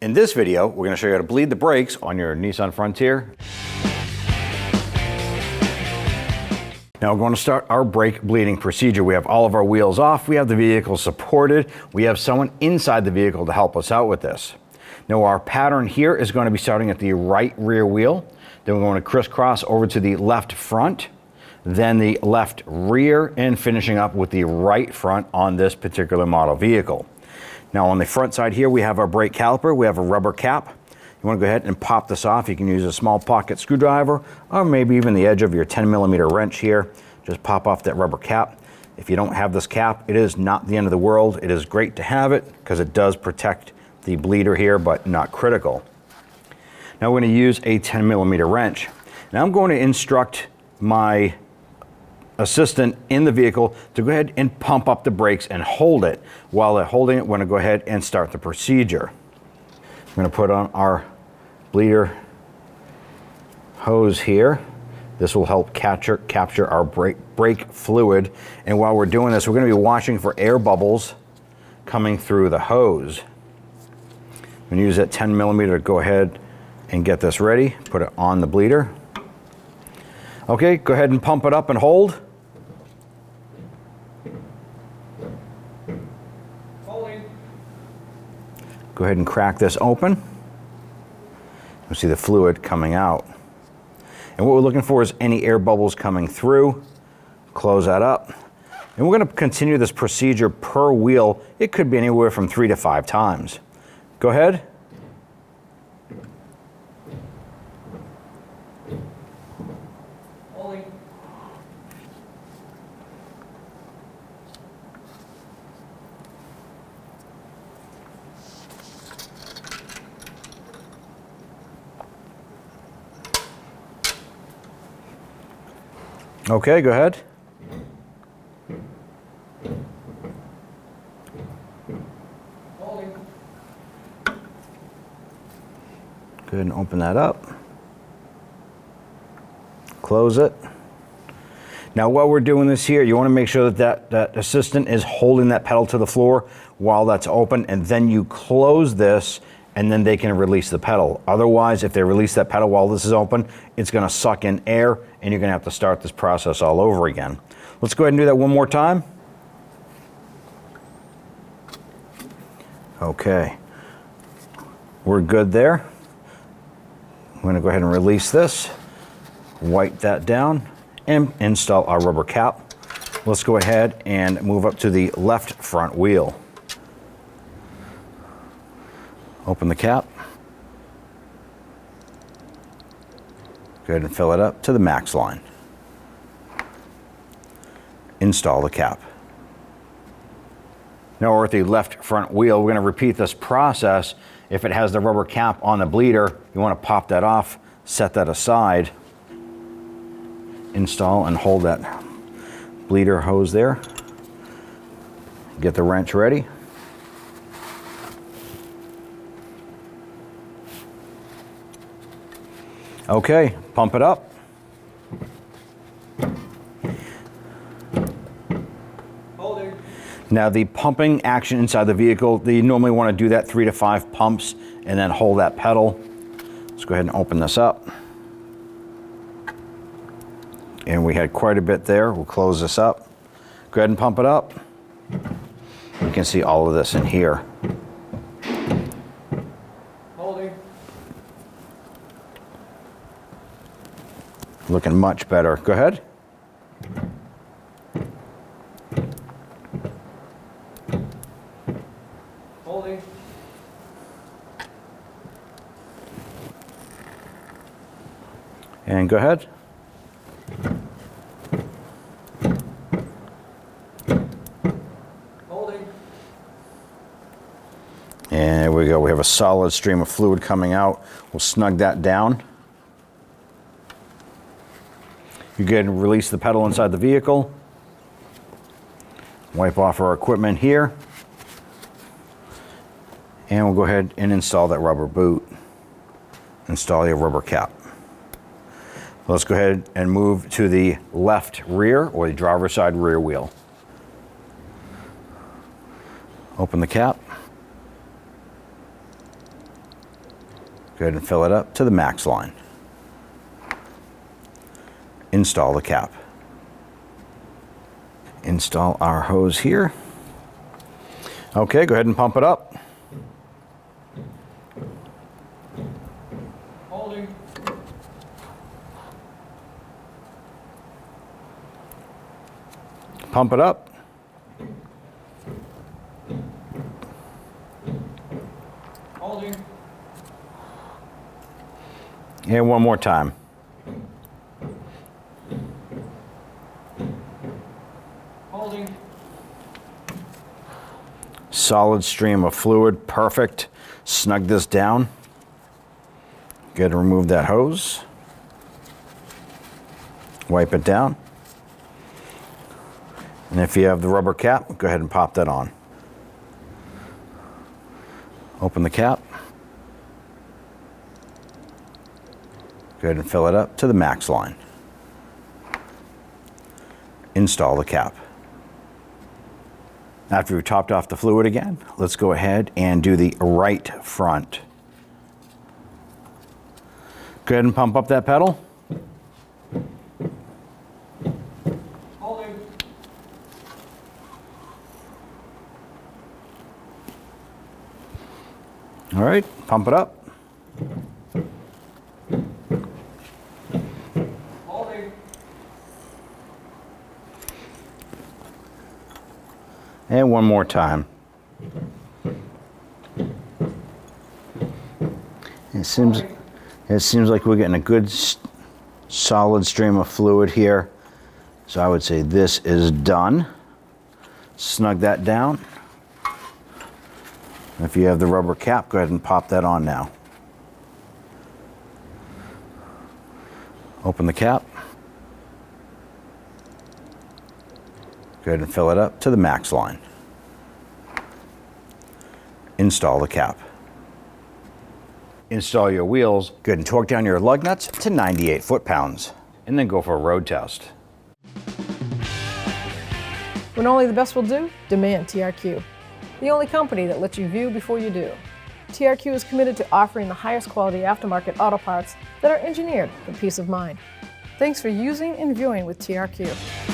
In this video, we're going to show you how to bleed the brakes on your Nissan Frontier. Now we're going to start our brake bleeding procedure. We have all of our wheels off, we have the vehicle supported, we have someone inside the vehicle to help us out with this. Now our pattern here is going to be starting at the right rear wheel, then we're going to crisscross over to the left front, then the left rear, and finishing up with the right front on this particular model vehicle. Now on the front side here, we have our brake caliper. We have a rubber cap. You want to go ahead and pop this off. You can use a small pocket screwdriver or maybe even the edge of your 10mm wrench here. Just pop off that rubber cap. If you don't have this cap, it is not the end of the world. It is great to have it because it does protect the bleeder here, but not critical. Now we're going to use a 10mm wrench. Now I'm going to instruct my assistant in the vehicle to go ahead and pump up the brakes and hold it. While they're holding it, we're going to go ahead and start the procedure. I'm going to put on our bleeder hose here. This will help capture our brake fluid. And while we're doing this, we're going to be watching for air bubbles coming through the hose. I'm going to use that 10mm to go ahead and get this ready. Put it on the bleeder. Okay, go ahead and pump it up and hold. Holding. Go ahead and crack this open. You'll see the fluid coming out. And what we're looking for is any air bubbles coming through. Close that up. And we're going to continue this procedure per wheel. It could be anywhere from 3 to 5 times. Go ahead. Holding. Okay, go ahead. Holding. Go ahead and open that up. Close it. Now while we're doing this here, you want to make sure that that assistant is holding that pedal to the floor while that's open, and then you close this and then they can release the pedal. Otherwise, if they release that pedal while this is open, it's going to suck in air and you're going to have to start this process all over again. Let's go ahead and do that one more time. Okay. We're good there. I'm going to go ahead and release this, wipe that down, and install our rubber cap. Let's go ahead and move up to the left front wheel. Open the cap. Go ahead and fill it up to the max line. Install the cap. Now we're at the left front wheel. We're going to repeat this process. If it has the rubber cap on the bleeder, you want to pop that off, set that aside, install and hold that bleeder hose there. Get the wrench ready. Okay, pump it up. Holding. Now the pumping action inside the vehicle, you normally want to do that 3 to 5 pumps and then hold that pedal. Let's go ahead and open this up. And we had quite a bit there. We'll close this up. Go ahead and pump it up. You can see all of this in here. Holding. Looking much better. Go ahead. Holding. And go ahead. Holding. And there we go. We have a solid stream of fluid coming out. We'll snug that down. You go ahead and release the pedal inside the vehicle. Wipe off our equipment here. And we'll go ahead and install that rubber boot. Install your rubber cap. Let's go ahead and move to the left rear, or the driver's side rear wheel. Open the cap. Go ahead and fill it up to the max line. Install the cap. Install our hose here. Okay, go ahead and pump it up. Holding. Pump it up. Holding. And one more time. Holding. Solid stream of fluid, perfect. Snug this down. Go ahead and remove that hose. Wipe it down. And if you have the rubber cap, go ahead and pop that on. Open the cap. Go ahead and fill it up to the max line. Install the cap. After we've topped off the fluid again, let's go ahead and do the right front. Go ahead and pump up that pedal. Holding. All right, pump it up. Holding. And one more time. It seems like we're getting a good solid stream of fluid here. So I would say this is done. Snug that down. If you have the rubber cap, go ahead and pop that on now. Open the cap. Go ahead and fill it up to the max line. Install the cap. Install your wheels. Go ahead and torque down your lug nuts to 98 foot-pounds. And then go for a road test. When only the best will do, demand TRQ. The only company that lets you view before you do. TRQ is committed to offering the highest quality aftermarket auto parts that are engineered for peace of mind. Thanks for using and viewing with TRQ.